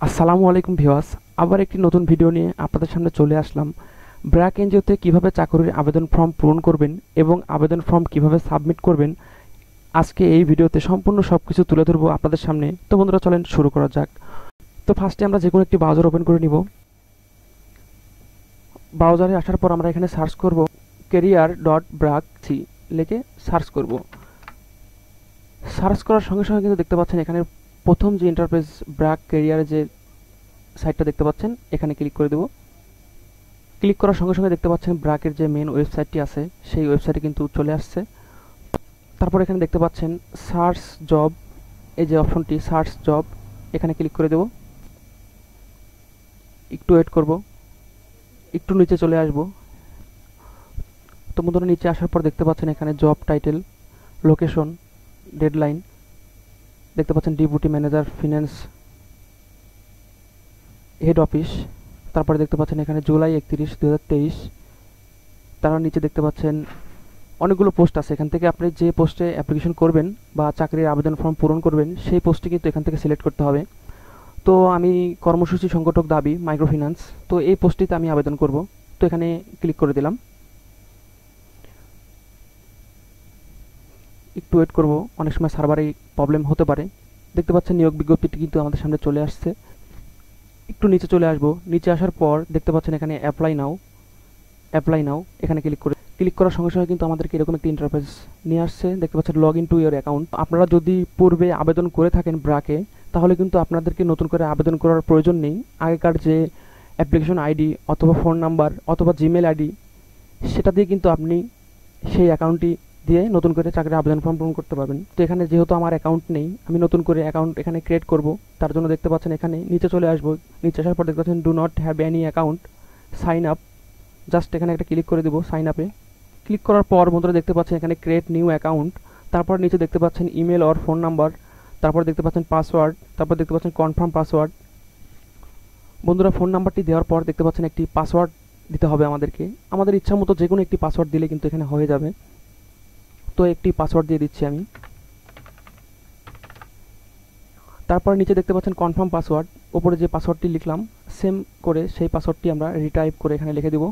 আসসালামু আলাইকুম ভিউয়ার্স, আবার একটি নতুন ভিডিও নিয়ে আপনাদের সামনে চলে আসলাম। ব্র্যাক এনজিওতে কিভাবে চাকরির আবেদন ফর্ম পূরণ করবেন এবং আবেদন ফর্ম কিভাবে সাবমিট করবেন, আজকে এই ভিডিওতে সম্পূর্ণ সবকিছু তুলে ধরবো আপনাদের সামনে। তো বন্ধুরা, চলেন শুরু করা যাক। তো ফার্স্টে আমরা যে কোনো একটি ব্রাউজার ওপেন করে নিব। ব্রাউজারে আসার পর আমরা এখানে সার্চ করব career.bracc লিখে সার্চ করব। সার্চ করার সঙ্গে সঙ্গে কিন্তু দেখতে পাচ্ছেন এখানে প্রথম যে ইন্টারফেস ব্র্যাক ক্যারিয়ারের যে সাইটটা দেখতে পাচ্ছেন, এখানে ক্লিক করে দেব। ক্লিক করার সঙ্গে সঙ্গে দেখতে পাচ্ছেন ব্র্যাকের যে মেন ওয়েবসাইটটি আছে সেই ওয়েবসাইটে কিন্তু চলে আসছে। তারপর এখানে দেখতে পাচ্ছেন সার্চ জব, এই যে অপশনটি সার্চ জব, এখানে ক্লিক করে দেব। একটু ওয়েট করব, একটু নিচে চলে আসব। তো বন্ধুরা, নিচে আসার পর দেখতে পাচ্ছেন এখানে জব টাইটেল, লোকেশন, ডেডলাইন দেখতে পাচ্ছেন deputy manager finance head office. তারপরে দেখতে পাচ্ছেন এখানে জুলাই 31, 2023। তার নিচে দেখতে পাচ্ছেন অনেকগুলো পোস্ট আছে। এখান থেকে আপনি যে পোস্টে অ্যাপ্লিকেশন করবেন বা চাকরির আবেদন ফর্ম পূরণ করবেন সেই পোস্টটি কিন্তু এখান থেকে সিলেক্ট করতে হবে। তো আমি কর্মসূচি সংগঠক দাবি মাইক্রোফিন্যান্স, তো এই পোস্টটিতে আমি আবেদন করব। তো এখানে ক্লিক করে দিলাম। একটু ওয়েট করব, অনেক সময় সার্ভারে প্রবলেম হতে পারে। দেখতে পাচ্ছেন নিয়োগ বিজ্ঞপ্তিটি কিন্তু আমাদের সামনে চলে আসছে। একটু নিচে চলে আসব। নিচে আসার পর দেখতে পাচ্ছেন এখানে অ্যাপ্লাই নাও, এখানে ক্লিক করার সঙ্গে সঙ্গে কিন্তু আমাদেরকে এরকম একটি ইন্টারফেস নিয়ে আসছে। দেখতে পাচ্ছেন log in to your account. আপনারা যদি পূর্বে আবেদন করে থাকেন ব্র্যাকে, তাহলে কিন্তু আপনাদেরকে নতুন করে আবেদন করার প্রয়োজন নেই। আগেকার যে অ্যাপ্লিকেশন আইডি অথবা ফোন নাম্বার অথবা জিমেল আইডি, সেটা দিয়ে কিন্তু আপনি সেই অ্যাকাউন্টটি দিয়ে নতুন করে চাকরির আবেদন ফর্ম পূরণ করতে পারবেন। তো এখানে যেহেতু আমার অ্যাকাউন্ট নেই, আমি নতুন করে অ্যাকাউন্ট এখানে ক্রিয়েট করব। তার জন্য দেখতে পাচ্ছেন এখানে নিচে চলে আসবো। নিচে আসার পর দেখতে পাচ্ছেন do not have any account, sign up. Just এখানে একটা ক্লিক করে দেবো সাইন আপে। ক্লিক করার পর বন্ধুরা দেখতে পাচ্ছেন এখানে ক্রিয়েট নিউ অ্যাকাউন্ট। তারপর নিচে দেখতে পাচ্ছেন ইমেল অর ফোন নাম্বার, তারপর দেখতে পাচ্ছেন পাসওয়ার্ড, তারপর দেখতে পাচ্ছেন কনফার্ম পাসওয়ার্ড। বন্ধুরা, ফোন নাম্বারটি দেওয়ার পর দেখতে পাচ্ছেন একটি পাসওয়ার্ড দিতে হবে আমাদেরকে। আমাদের ইচ্ছা মতো যে কোনো একটি পাসওয়ার্ড দিলে কিন্তু এখানে হয়ে যাবে। তো একটি পাসওয়ার্ড দিয়ে দিচ্ছি আমি। তারপর নিচে দেখতে পাচ্ছেন কনফার্ম পাসওয়ার্ড, ওপরে যে পাসওয়ার্ডটি লিখলাম সেম করে সেই পাসওয়ার্ডটি আমরা রিটাইপ করে এখানে লিখে দেব।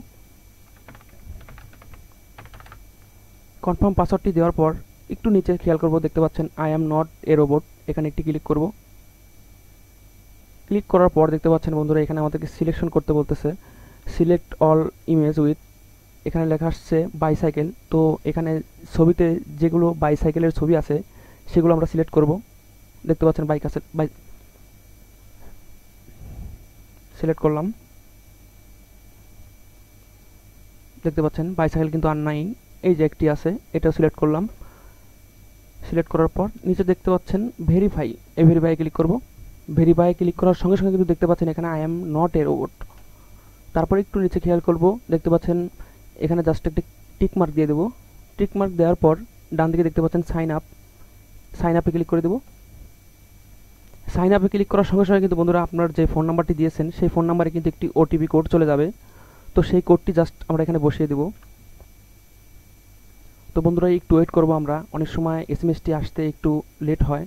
কনফার্ম পাসওয়ার্ডটি দেওয়ার পর একটু নিচে খেয়াল করব, দেখতে পাচ্ছেন I am not a robot, এখানে একটি ক্লিক করব। ক্লিক করার পর দেখতে পাচ্ছেন বন্ধুরা এখানে আমাদেরকে সিলেকশন করতে বলতেছে, সিলেক্ট অল ইমেজ উইথ, এখানে লেখা আসছে বাইসাইকেল। তো এখানে ছবিতে যেগুলো বাইসাইকেলের ছবি আছে সেগুলো আমরা সিলেক্ট করব। দেখতে পাচ্ছেন বাইক আছে, বাইক সিলেক্ট করলাম। দেখতে পাচ্ছেন বাইসাইকেল কিন্তু আর নাই, এই যে একটি আছে, এটাও সিলেক্ট করলাম। সিলেক্ট করার পর নিচে দেখতে পাচ্ছেন ভেরিফাই, এই ভেরিফাই ক্লিক করব। ভেরিফাই ক্লিক করার সঙ্গে সঙ্গে কিন্তু দেখতে পাচ্ছেন এখানে I am not a robot. তারপর একটু নিচে খেয়াল করব, দেখতে পাচ্ছেন এখানে জাস্ট একটি টিক মার্ক দিয়ে দেবো। টিক মার্ক দেওয়ার পর ডান দিকে দেখতে পাচ্ছেন সাইন আপ, সাইন আপে ক্লিক করে দেবো। সাইন আপে ক্লিক করার সঙ্গে সঙ্গে কিন্তু বন্ধুরা আপনার যে ফোন নাম্বারটি দিয়েছেন সেই ফোন নাম্বারে কিন্তু একটি ওটিপি কোড চলে যাবে। তো সেই কোডটি জাস্ট আমরা এখানে বসিয়ে দেব। তো বন্ধুরা, একটু ওয়েট করব আমরা, অনেক সময় এসএমএসটি আসতে একটু লেট হয়।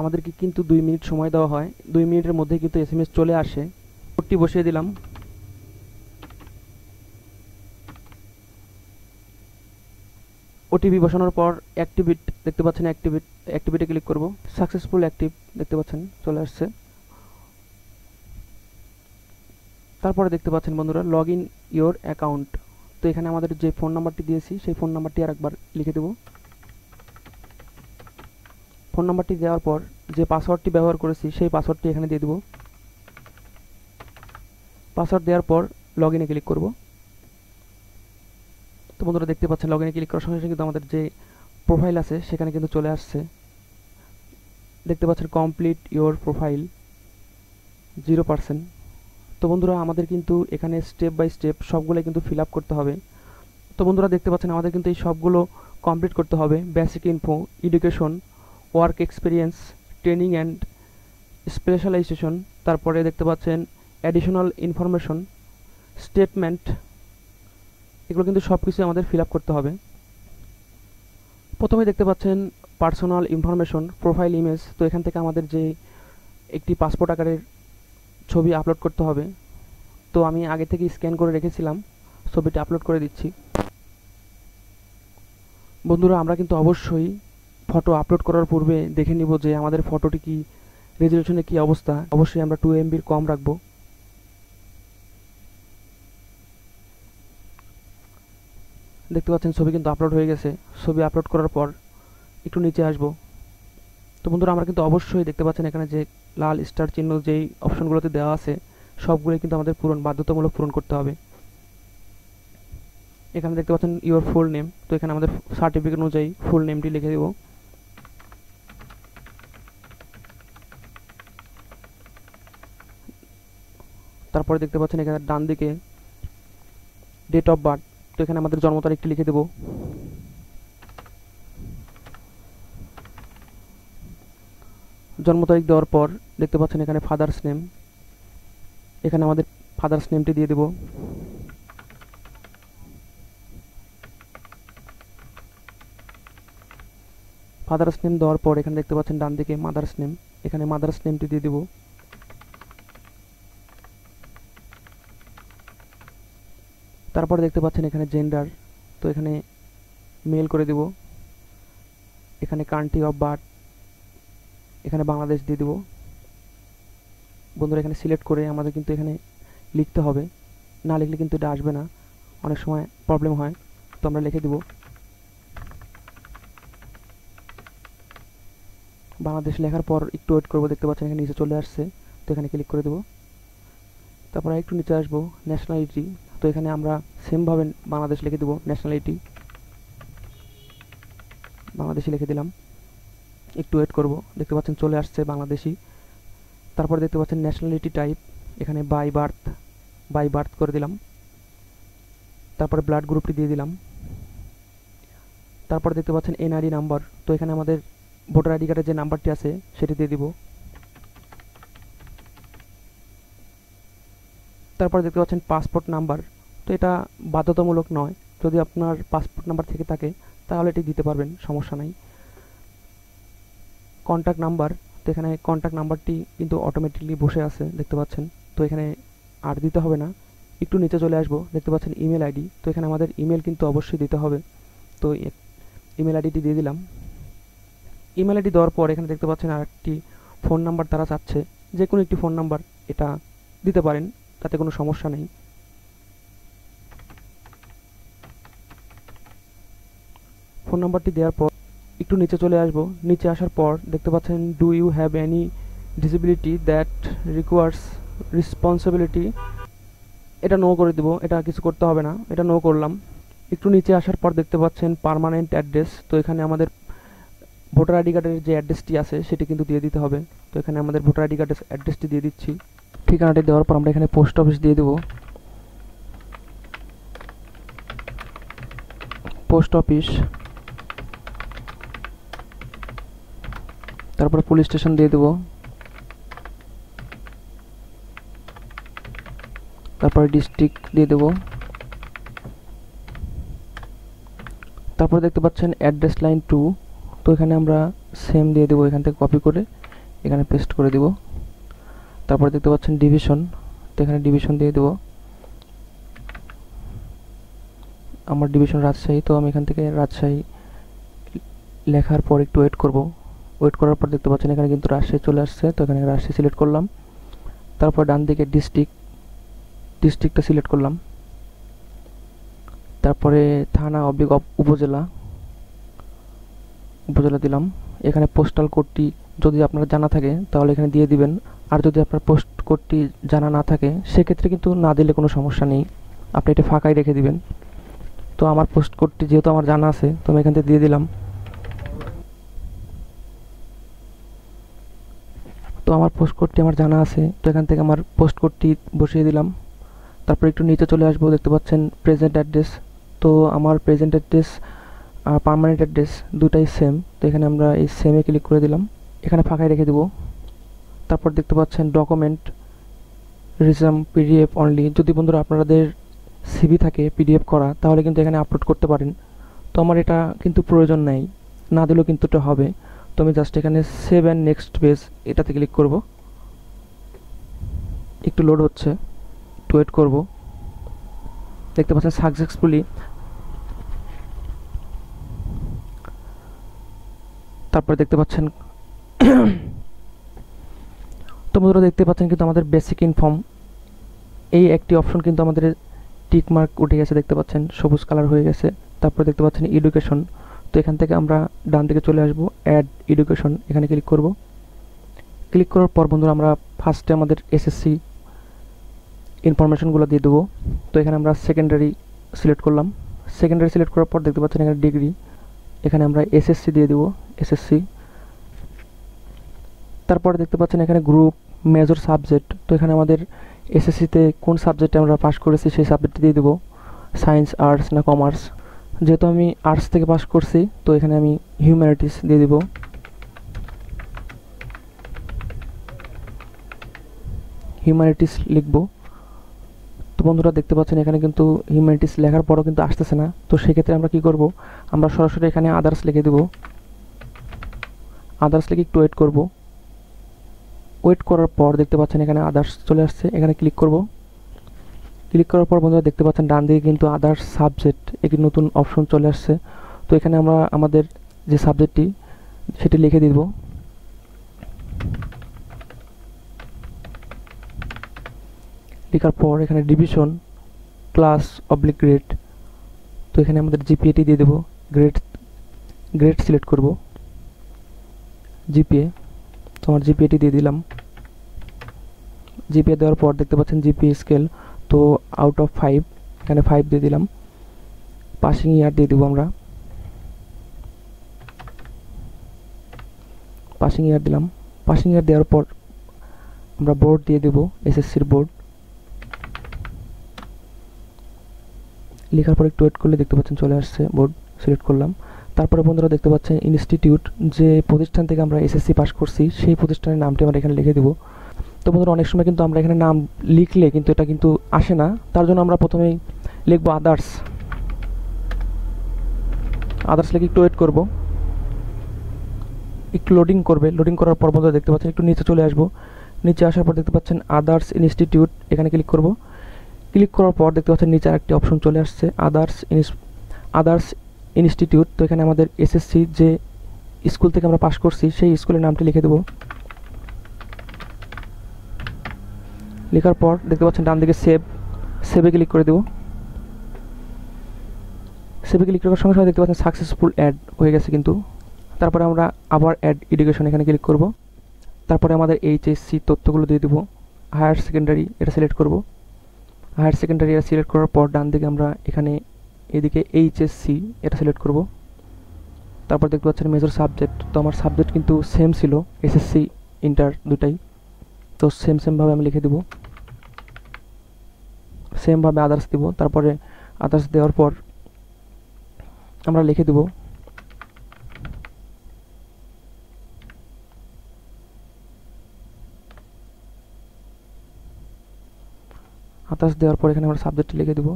আমাদেরকে কিন্তু 2 মিনিট সময় দেওয়া হয়, 2 মিনিটের মধ্যে কিন্তু এসএমএস চলে আসে। কোডটি বসিয়ে দিলাম। ওটিপি বসানোর পর অ্যাক্টিভেট, দেখতে পাচ্ছেন অ্যাক্টিভেটে ক্লিক করব। সাকসেসফুল অ্যাক্টিভ, দেখতে পাচ্ছেন চলে আসছে। তারপরে দেখতে পাচ্ছেন বন্ধুরা লগ ইন ইয়োর অ্যাকাউন্ট। তো এখানে আমাদের যে ফোন নাম্বারটি দিয়েছি সেই ফোন নাম্বারটি আরেকবার লিখে দেব। ফোন নাম্বারটি দেওয়ার পর যে পাসওয়ার্ডটি ব্যবহার করেছি সেই পাসওয়ার্ডটি এখানে দিয়ে দেব। পাসওয়ার্ড দেওয়ার পর লগ ইনে ক্লিক করব। তো বন্ধুরা দেখতে পাচ্ছেন লগ ইনে ক্লিক করার সঙ্গে সঙ্গে কিন্তু আমাদের যে প্রোফাইল আছে সেখানে কিন্তু চলে আসছে। দেখতে পাচ্ছেন কমপ্লিট ইয়োর প্রোফাইল 0%। তো বন্ধুরা, আমাদের কিন্তু এখানে স্টেপ বাই স্টেপ সবগুলো কিন্তু ফিল আপ করতে হবে। তো বন্ধুরা দেখতে পাচ্ছেন আমাদের কিন্তু এই সবগুলো কমপ্লিট করতে হবে। Basic info, education, work experience, training and specialization, তারপরে দেখতে পাচ্ছেন অ্যাডিশনাল ইনফরমেশন, স্টেটমেন্ট, এগুলো কিন্তু সব কিছু আমাদের ফিল আপ করতে হবে। প্রথমে দেখতে পাচ্ছেন পার্সোনাল ইনফরমেশন, প্রোফাইল ইমেজ। তো এখান থেকে আমাদের যে একটি পাসপোর্ট আকারের ছবি আপলোড করতে হবে। তো আমি আগে থেকে স্ক্যান করে রেখেছিলাম, ছবিটা আপলোড করে দিচ্ছি। বন্ধুরা, আমরা কিন্তু অবশ্যই ফটো আপলোড করার পূর্বে দেখে নিব যে আমাদের ফটোটি কি রেজলিউশনে কি অবস্থা। অবশ্যই আমরা 2 MB কম রাখবো। দেখতে পাচ্ছেন ছবি কিন্তু আপলোড হয়ে গেছে। ছবি আপলোড করার পর একটু নিচে আসবো। তো বন্ধুরা, আমরা কিন্তু অবশ্যই দেখতে পাচ্ছেন এখানে যে লাল স্টার চিহ্ন যেই অপশনগুলোতে দেওয়া আছে সবগুলোই কিন্তু আমাদের বাধ্যতামূলক পূরণ করতে হবে। এখানে দেখতে পাচ্ছেন ইওর ফুল নেম, তো এখানে আমাদের সার্টিফিকেট অনুযায়ী ফুল নেমটি লিখে দেব। তারপরে দেখতে পাচ্ছেন এখানে ডান দিকে ডেট অফ বার্থ, তো এখানে আমাদের জন্ম তারিখটি লিখে দেব। জন্ম তারিখ দেওয়ার পর দেখতে পাচ্ছেন এখানে ফাদার্স নেম, এখানে আমাদের ফাদার্স নেমটি দিয়ে দেব। ফাদার্স নেম দেওয়ার পর এখানে দেখতে পাচ্ছেন ডান দিকে মাদার্স নেম, এখানে মাদার্স নেমটি দিয়ে দেব। তারপর দেখতে পাচ্ছেন এখানে জেন্ডার, তো এখানে মেল করে দেব। এখানে কান্ট্রি অফ বার্থ, এখানে বাংলাদেশ দিয়ে দেব। বন্ধুরা, এখানে সিলেক্ট করে আমাদের কিন্তু এখানে লিখতে হবে, না লিখলে কিন্তু এটা আসবে না, অনেক সময় প্রবলেম হয়। তো আমরা লিখে দেব বাংলাদেশ। লেখার পর একটু ওয়েট করবো, দেখতে পাচ্ছেন এখানে নিচে চলে আসছে, তো এখানে ক্লিক করে দেব। তারপর একটু নিচে আসবো, ন্যাশনালিটি, তো এখানে আমরা সেমভাবে বাংলাদেশ লিখে দেব। ন্যাশনালিটি বাংলাদেশি লিখে দিলাম, একটু ওয়েট করব, দেখতে পাচ্ছেন চলে আসছে বাংলাদেশি। তারপর দেখতে পাচ্ছেন ন্যাশনালিটি টাইপ, এখানে বাই বার্থ করে দিলাম। তারপরে ব্লাড গ্রুপটি দিয়ে দিলাম। তারপর দেখতে পাচ্ছেন এনআইডি নাম্বার, তো এখানে আমাদের ভোটার আইডি কার্ডের যে নাম্বারটি আছে সেটি দিয়ে দিব। তারপর দেখতে পাচ্ছেন পাসপোর্ট নাম্বার, তো এটা বাধ্যতামূলক নয়, যদি আপনার পাসপোর্ট নাম্বার থেকে থাকে তাহলে এটি দিতে পারবেন, সমস্যা নাই। কন্ট্যাক্ট নাম্বার, তো এখানে কন্ট্যাক্ট নাম্বারটি কিন্তু অটোমেটিকলি বসে আছে দেখতে পাচ্ছেন, তো এখানে আর দিতে হবে না। একটু নিচে চলে আসবো, দেখতে পাচ্ছেন ইমেল আইডি, তো এখানে আমাদের ইমেল কিন্তু অবশ্যই দিতে হবে, তো ইমেল আইডিটি দিয়ে দিলাম। ইমেল আইডি দেওয়ার পর এখানে দেখতে পাচ্ছেন আর একটি ফোন নাম্বার তারা চাচ্ছে, যে কোনো একটি ফোন নাম্বার এটা দিতে পারেন, তাতে কোনো সমস্যা নেই। ফোন নাম্বারটি দেওয়ার পর একটু নিচে চলে আসবো। নিচে আসার পর দেখতে পাচ্ছেন do you have any disability that requires responsibility, এটা নো করে দেব, এটা কিছু করতে হবে না, এটা নো করলাম। একটু নিচে আসার পর দেখতে পাচ্ছেন পার্মানেন্ট অ্যাড্রেস, তো এখানে আমাদের ভোটার আইডি কার্ডের যে অ্যাড্রেসটি আছে সেটি কিন্তু দিয়ে দিতে হবে, তো এখানে আমাদের ভোটার আইডি কার্ডের অ্যাড্রেসটি দিয়ে দিচ্ছি। ঠিকানাটি দেওয়ার পর আমরা এখানে পোস্ট অফিস দিয়ে দেব, পোস্ট অফিস। তারপরে পুলিশ স্টেশন দিয়ে দেব। তারপরে ডিস্ট্রিক্ট দিয়ে দেব। তারপরে দেখতে পাচ্ছেন অ্যাড্রেস লাইন 2, তো এখানে আমরা সেম দিয়ে দেব, এখান থেকে কপি করে এখানে পেস্ট করে দেব। তারপরে দেখতে পাচ্ছেন ডিভিশন, তো এখানে ডিভিশন দিয়ে দেব। আমার ডিভিশন রাজশাহী, তো আমি এখান থেকে রাজশাহী লেখার পর একটু ওয়েট করব। ওয়েট করার পর দেখতে পাচ্ছেন এখানে কিন্তু রাজশাহী চলে আসছে, তো এখানে রাজশাহী সিলেক্ট করলাম। তারপর ডান দিকে ডিস্ট্রিক্টটা সিলেক্ট করলাম। তারপরে থানা উপজেলা দিলাম। এখানে পোস্টাল কোডটি যদি আপনার জানা থাকে তাহলে এখানে দিয়ে দিবেন, আর যদি আপনার পোস্ট কোডটি জানা না থাকে সেক্ষেত্রে কিন্তু না দিলে কোনো সমস্যা নেই, আপনি এটা ফাঁকাই রেখে দিবেন। তো আমার পোস্ট কোডটি যেহেতু আমার জানা আছে, তো আমি এখান থেকে দিয়ে দিলাম। তো আমার পোস্ট কোডটি আমার জানা আছে, তো এখান থেকে আমার পোস্ট কোডটি বসিয়ে দিলাম। তারপর একটু নিচে চলে আসবো, দেখতে পাচ্ছেন প্রেজেন্ট অ্যাড্রেস, তো আমার প্রেজেন্ট অ্যাড্রেস আর পার্মানেন্ট অ্যাড্রেস দুটাই সেম, তো এখানে আমরা এই সেমে ক্লিক করে দিলাম, এখানে ফাঁকায় রেখে দেব। তারপর দেখতে পাচ্ছেন ডকুমেন্ট রিজাম পিডিএফ অনলি, যদি বন্ধুরা আপনাদের সিভি থাকে পিডিএফ করা তাহলে কিন্তু এখানে আপলোড করতে পারেন, তো আমার এটা কিন্তু প্রয়োজন নেই, না দিলেও কিন্তু এটা হবে। তো আমি জাস্ট এখানে সেভ অ্যান্ড নেক্সট পেজ এটাতে ক্লিক করব। একটু লোড হচ্ছে, একটু ওয়েট করব। দেখতে পাচ্ছেন সাকসেসফুলি, তারপরে দেখতে পাচ্ছেন তো বন্ধুরা দেখতে পাচ্ছেন কিন্তু আমাদের বেসিক ইনফর্ম এই একটি অপশন কিন্তু আমাদের টিক মার্ক উঠে গেছে, দেখতে পাচ্ছেন সবুজ কালার হয়ে গেছে। তারপরে দেখতে পাচ্ছেন এডুকেশন, তো এখান থেকে আমরা ডান দিকে চলে আসব, অ্যাড এডুকেশন, এখানে ক্লিক করব। ক্লিক করার পর বন্ধুরা আমরা ফার্স্টে আমাদের এসএসসি ইনফরমেশনগুলো দিয়ে দেবো। তো এখানে আমরা সেকেন্ডারি সিলেক্ট করলাম। সেকেন্ডারি সিলেক্ট করার পর দেখতে পাচ্ছেন এখানে ডিগ্রি, এখানে আমরা এসএসসি দিয়ে দেবো, এসএসসি। তারপরে দেখতে পাচ্ছেন এখানে গ্রুপ, মেজর, সাবজেক্ট, তো এখানে আমাদের এসএসসিতে কোন সাবজেক্টে আমরা পাস করেছি সেই সাবজেক্টটি দিয়ে দেবো, সায়েন্স, আর্টস না কমার্স। যেহেতু আমি আর্টস থেকে পাস করছি তো এখানে আমি হিউম্যানিটিস দিয়ে দেবো। হিউম্যানিটিস লিখব। তো বন্ধুরা দেখতে পাচ্ছেন এখানে কিন্তু হিউম্যানিটিস লেখার পরও কিন্তু আসতেছে না, তো সেক্ষেত্রে আমরা কি করব, আমরা সরাসরি এখানে আদার্স লিখে দেব। আদার্স লিখে একটু ওয়েট করব। ওয়েট করার পর দেখতে পাচ্ছেন এখানে আদার্স চলে আসছে, এখানে ক্লিক করব। ক্লিক করার পর বন্ধুরা দেখতে পাচ্ছেন ডান দিকে কিন্তু আদার্স সাবজেক্ট একটি নতুন অপশন চলে আসছে। তো এখানে আমরা আমাদের যে সাবজেক্টটি সেটি লিখে দিব। লেখার পর এখানে ডিভিশন, ক্লাস, অবলিক গ্রেড, তো এখানে আমাদের জিপিএটি দিয়ে দেবো। গ্রেড গ্রেড সিলেক্ট করব, জিপিএ, তো আমার জিপিএটি দিয়ে দিলাম। জিপিএ দেওয়ার পর দেখতে পাচ্ছেন জিপিএ স্কেল, তো আউট অফ 5 এখানে 5 দিয়ে দিলাম। পাসিং ইয়ার দিয়ে দেবো আমরা, পাসিং ইয়ার দিলাম। পাসিং ইয়ার দেওয়ার পর আমরা বোর্ড দিয়ে দেবো, এসএসসির বোর্ড। লেখার পর একটু ওয়েট করলে দেখতে পাচ্ছেন চলে আসছে, বোর্ড সিলেক্ট করলাম। তারপরে বন্ধুরা দেখতে পাচ্ছেন ইনস্টিটিউট, যে প্রতিষ্ঠান থেকে আমরা এসএসসি পাস করছি সেই প্রতিষ্ঠানের নামটি আমরা এখানে লিখে দেবো। তো বন্ধুরা অনেক সময় কিন্তু আমরা এখানে নাম লিখলে কিন্তু এটা কিন্তু আসে না, তার জন্য আমরা প্রথমেই লিখবো আদার্স। আদার্স লিখে একটু ওয়েট করব, একটু লোডিং করবে। লোডিং করার পর বন্ধুরা দেখতে পাচ্ছেন একটু নিচে চলে আসবো। নিচে আসার পর দেখতে পাচ্ছেন আদার্স ইনস্টিটিউট, এখানে ক্লিক করব। ক্লিক করার পর দেখতে পাচ্ছেন নিচে আরেকটি অপশন চলে আসছে, আদার্স ইনস্টিটিউট, তো এখানে আমাদের এসএসসি যে স্কুল থেকে আমরা পাস করছি সেই স্কুলের নামটি লিখে দেবো। লেখার পর দেখতে পাচ্ছেন ডান দিকে সেভে ক্লিক করে দেবো। সেভে ক্লিক করার সঙ্গে সঙ্গে দেখতে পাচ্ছেন সাকসেসফুল অ্যাড হয়ে গেছে কিন্তু। তারপরে আমরা আবার অ্যাড এডুকেশন, এখানে ক্লিক করব। তারপরে আমাদের এইচএসসি তথ্যগুলো দিয়ে দেবো। হায়ার সেকেন্ডারি এটা সিলেক্ট করব। হায়ার সেকেন্ডারি এটা সিলেক্ট করার পর ডান দিকে আমরা এখানে এদিকে এইচএসসি এটা সিলেক্ট করব। তারপর দেখতে পাচ্ছেন মেজর সাবজেক্ট, তো আমার সাবজেক্ট কিন্তু সেম ছিল, এসএসসি ইন্টার দুটাই, তো সেমভাবে আমি লিখে দেব। সেমভাবে আদার্স দিব। তারপরে আদার্স দেওয়ার পর আমরা লিখে দেব আদার্স দেওয়ার পর এখানে আমরা সাবজেক্ট লিখে দেব।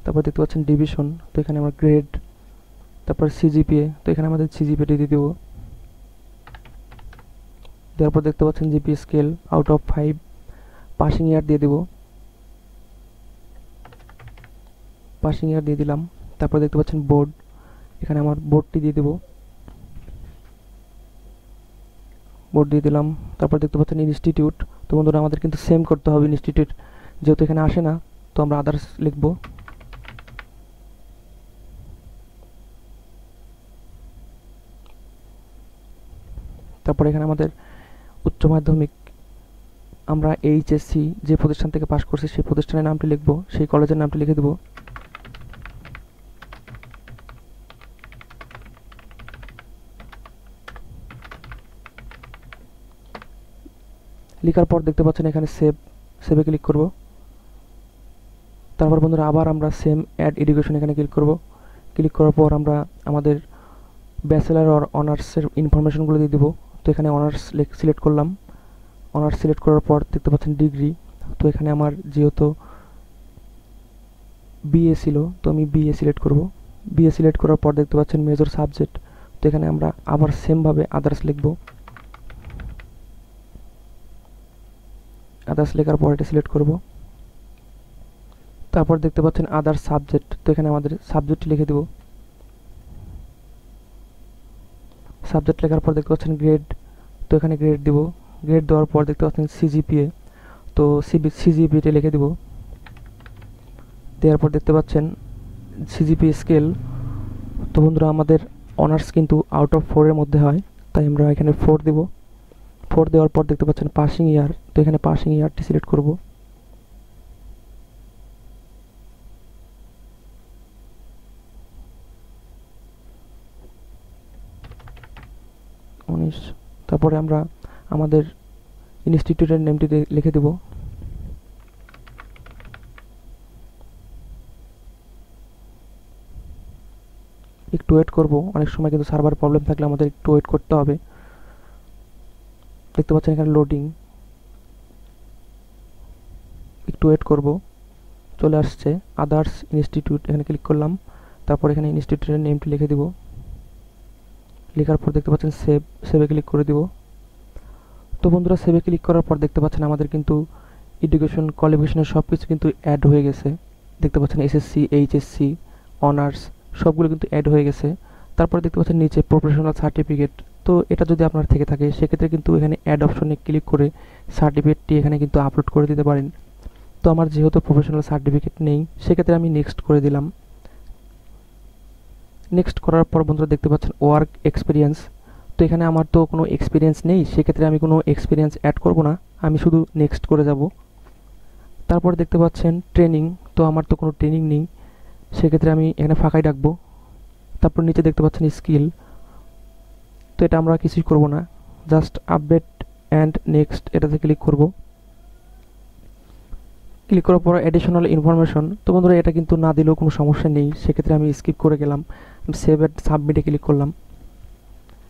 তারপর দেখতে পাচ্ছেন ডিভিশন, তো এখানে আমরা গ্রেড, তারপর সিজিপিএ, তো এখানে আমাদের সিজিপিএটি দিয়ে দেবো। দেওয়ার পর দেখতে পাচ্ছেন GPA scale out of 5, passing ইয়ার দিয়ে দেবো। পাসিং ইয়ার দিয়ে দিলাম। তারপর দেখতে পাচ্ছেন বোর্ড, এখানে আমার বোর্ডটি দিয়ে দেবো। বোর্ড দিয়ে দিলাম। তারপর দেখতে পাচ্ছেন ইনস্টিটিউট, তো বন্ধুরা আমাদের কিন্তু সেম করতে হবে ইনস্টিটিউট, যেহেতু এখানে আসে না তো আমরা আদার্স লিখব। তারপর এখানে আমাদের উচ্চ মাধ্যমিক, আমরা এইচএসসি যে প্রতিষ্ঠান থেকে পাস করছি সেই প্রতিষ্ঠানের নামটি লিখব, সেই কলেজের নামটি লিখে দেব। লেখার পর দেখতে পাচ্ছেন এখানে সেভে ক্লিক করব। তারপর বন্ধুরা আবার আমরা সেম অ্যাড এডুকেশন এখানে ক্লিক করব। ক্লিক করার পর আমরা আমাদের ব্যাচেলার আর অনার্সের ইনফরমেশনগুলো দিয়ে দেবো। তো এখানে অনার্স সিলেক্ট করলাম। অনার্স সিলেক্ট করার পর দেখতে পাচ্ছেন ডিগ্রি, তো এখানে আমার যেহেতু বিএ ছিল তো আমি বিএ সিলেক্ট করব। বিএ সিলেক্ট করার পর দেখতে পাচ্ছেন মেজর সাবজেক্ট, তো এখানে আমরা আবার সেমভাবে আদার্স লিখব। আদার্স লেখার পর এটা সিলেক্ট করব। তারপর দেখতে পাচ্ছেন আদার্স সাবজেক্ট, তো এখানে আমাদের সাবজেক্ট লিখে দেব। সাবজেক্ট লেখার পর দেখতে পাচ্ছেন গ্রেড, তো এখানে গ্রেড দিব। গ্রেড দেওয়ার পর দেখতে পাচ্ছেন সিজিপিএ, তো সিজিপিএটা লিখে দেব। দেওয়ার পর দেখতে পাচ্ছেন সিজিপিএ স্কেল। তো বন্ধুরা আমাদের অনার্স কিন্তু আউট অফ 4 এর মধ্যে হয়, তাই আমরা এখানে 4 দেব। 4 দেওয়ার পর দেখতে পাচ্ছেন পাসিং ইয়ার, তো এখানে পাসিং ইয়ারটি সিলেক্ট করব। তারপরে আমরা আমাদের ইনস্টিটিউটের নেমটি লিখে দেব। একটু ওয়েট করব, অনেক সময় কিন্তু সার্ভার প্রবলেম থাকলে আমাদের একটু ওয়েট করতে হবে। দেখতে পাচ্ছেন এখানে লোডিং, একটু ওয়েট করব। চলে আসছে আদার্স ইনস্টিটিউট, এখানে ক্লিক করলাম। তারপর এখানে ইনস্টিটিউটের নেমটি লিখে দিব। লেখার পর দেখতে পাচ্ছেন সেভে ক্লিক করে দিব। তো বন্ধুরা সেভে ক্লিক করার পর দেখতে পাচ্ছেন আমাদের কিন্তু এডুকেশন কোয়ালিফিকেশনের সব কিছু কিন্তু অ্যাড হয়ে গেছে। দেখতে পাচ্ছেন এসএসসি, এইচএসসি, অনার্স সবগুলো কিন্তু অ্যাড হয়ে গেছে। তারপরে দেখতে পাচ্ছেন নিচে প্রফেশনাল সার্টিফিকেট, তো এটা যদি আপনার থেকে থাকে সেক্ষেত্রে কিন্তু এখানে অ্যাড অপশনে ক্লিক করে সার্টিফিকেটটি এখানে কিন্তু আপলোড করে দিতে পারেন। তো আমার যেহেতু প্রফেশনাল সার্টিফিকেট নেই সেক্ষেত্রে আমি নেক্সট করে দিলাম। নেক্সট করার পর বন্ধুরা দেখতে পাচ্ছেন ওয়ার্ক এক্সপিরিয়েন্স, তো এখানে আমার তো কোনো এক্সপিরিয়েন্স নেই, সেক্ষেত্রে আমি কোনো এক্সপিরিয়েন্স অ্যাড করব না, আমি শুধু নেক্সট করে যাব। তারপর দেখতে পাচ্ছেন ট্রেনিং, তো আমার তো কোনো ট্রেনিং নেই, সেক্ষেত্রে আমি এখানে ফাঁকাই রাখবো। তারপর নিচে দেখতে পাচ্ছেন স্কিল, তো এটা আমরা কিছুই করব না, জাস্ট আপডেট অ্যান্ড নেক্সট এটাতে ক্লিক করব। ক্লিক করার পর অ্যাডিশনাল ইনফরমেশন, তো বন্ধুরা এটা কিন্তু না দিলেও কোনো সমস্যা নেই, সেক্ষেত্রে আমি স্কিপ করে গেলাম। সেভ অ্যান্ড সাবমিটে ক্লিক করলাম।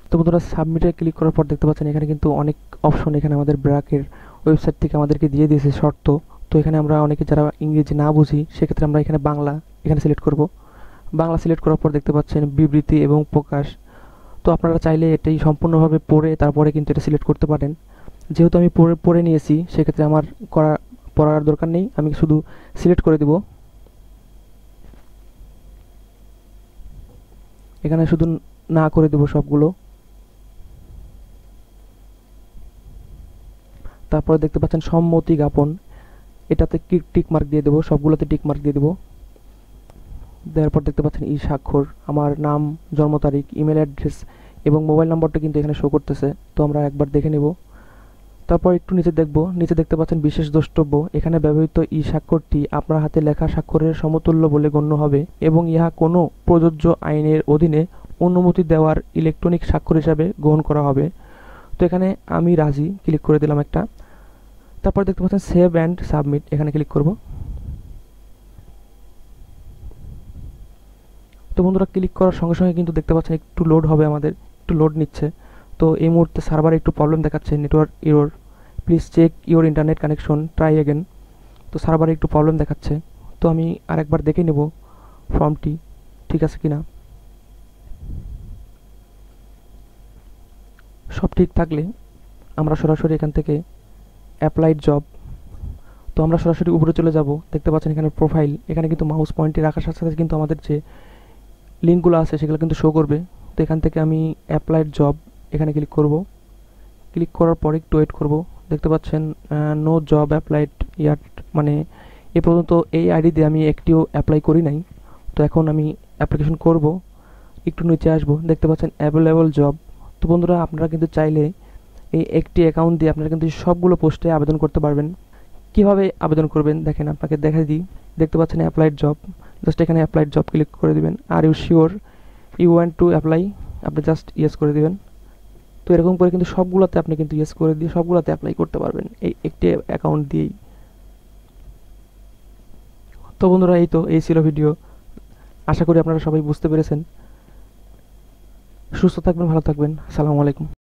তো বন্ধুরা সাবমিটে ক্লিক করার পর দেখতে পাচ্ছেন এখানে কিন্তু অনেক অপশন এখানে আমাদের ব্র্যাকের ওয়েবসাইট থেকে আমাদেরকে দিয়ে দিয়েছে শর্ত। তো এখানে আমরা অনেকে যারা ইংরেজি না বুঝি সেক্ষেত্রে আমরা এখানে বাংলা এখানে সিলেক্ট করব। বাংলা সিলেক্ট করার পর দেখতে পাচ্ছেন বিবৃতি এবং প্রকাশ, তো আপনারা চাইলে এটাই সম্পূর্ণভাবে পড়ে তারপরে কিন্তু এটা সিলেক্ট করতে পারেন। যেহেতু আমি পড়ে নিয়েছি সেক্ষেত্রে আমার পড়ার দরকার নেই, আমি শুধু সিলেক্ট করে দিব। এখানে শুধু না করে দেব সবগুলো। তারপরে দেখতে পাচ্ছেন সম্মতি জ্ঞাপন, এটাতে টিক মার্ক দিয়ে দেবো, সবগুলোতে টিক মার্ক দিয়ে দেবো। দেওয়ার পর দেখতে পাচ্ছেন ই স্বাক্ষর, আমার নাম, জন্ম তারিখ, ইমেল অ্যাড্রেস এবং মোবাইল নাম্বারটা কিন্তু এখানে শো করতেছে, তো আমরা একবার দেখে নেব। তারপর একটু নিচে দেখব, নিচে দেখতে পাচ্ছেন বিশেষ দ্রষ্টব্য, এখানে ব্যবহৃত ই স্বাক্ষরটি আপনার হাতে লেখা স্বাক্ষরের সমতুল্য বলে গণ্য হবে এবং ইহা কোনো প্রযোজ্য আইনের অধীনে অনুমতি দেওয়ার ইলেকট্রনিক স্বাক্ষর হিসাবে গ্রহণ করা হবে। তো এখানে আমি রাজি ক্লিক করে দিলাম একটা। তারপর দেখতে পাচ্ছেন সেভ অ্যান্ড সাবমিট, এখানে ক্লিক করব। তো বন্ধুরা ক্লিক করার সঙ্গে সঙ্গে কিন্তু দেখতে পাচ্ছেন একটু লোড হবে, আমাদের একটু লোড নিচ্ছে। তো এই মুহূর্তে সার্ভারে একটু প্রবলেম দেখাচ্ছে, network error, please check your internet connection, try again. তো সার্ভারে একটু প্রবলেম দেখাচ্ছে, তো আমি আরেকবার দেখে নেব ফর্মটি ঠিক আছে কিনা। সব ঠিক থাকলে আমরা সরাসরি এখান থেকে অ্যাপ্লাইড জব, তো আমরা সরাসরি উপরে চলে যাব। দেখতে পাচ্ছেন এখানে প্রোফাইল, এখানে কিন্তু মাউস পয়েন্টে রাখার সাথে সাথে কিন্তু আমাদের যে লিঙ্কগুলো আছে সেগুলো কিন্তু শো করবে। তো এখান থেকে আমি অ্যাপ্লাইড জব এখানে ক্লিক করব। ক্লিক করার পর একটু ওয়েট করব। দেখতে পাচ্ছেন নো জব অ্যাপ্লাইড ইয়াট, মানে এ পর্যন্ত এই আইডি দিয়ে আমি একটিও অ্যাপ্লাই করি নাই, তো এখন আমি অ্যাপ্লিকেশন করব। একটু নিচে আসবো, দেখতে পাচ্ছেন অ্যাভেলেবল জব। তো বন্ধুরা আপনারা কিন্তু চাইলে এই একটি অ্যাকাউন্ট দিয়ে আপনারা কিন্তু সবগুলো পোস্টে আবেদন করতে পারবেন। কিভাবে আবেদন করবেন দেখেন, আপনাকে দেখা দিই। দেখতে পাচ্ছেন অ্যাপ্লাইড জব, জাস্ট এখানে অ্যাপ্লাইড জব ক্লিক করে দিবেন। Are you sure you want to apply, আপনি জাস্ট ইয়েস করে দিবেন। তো এরকম করে কিন্তু সবগুলোতে আপনি কিন্তু ইয়েস করে দিয়ে সবগুলোতে অ্যাপ্লাই করতে পারবেন এই একটি অ্যাকাউন্ট দিয়েই। তো বন্ধুরা এই ছিল ভিডিও, আশা করি আপনারা সবাই বুঝতে পেরেছেন। সুস্থ থাকবেন, ভালো থাকবেন, আসসালামু আলাইকুম।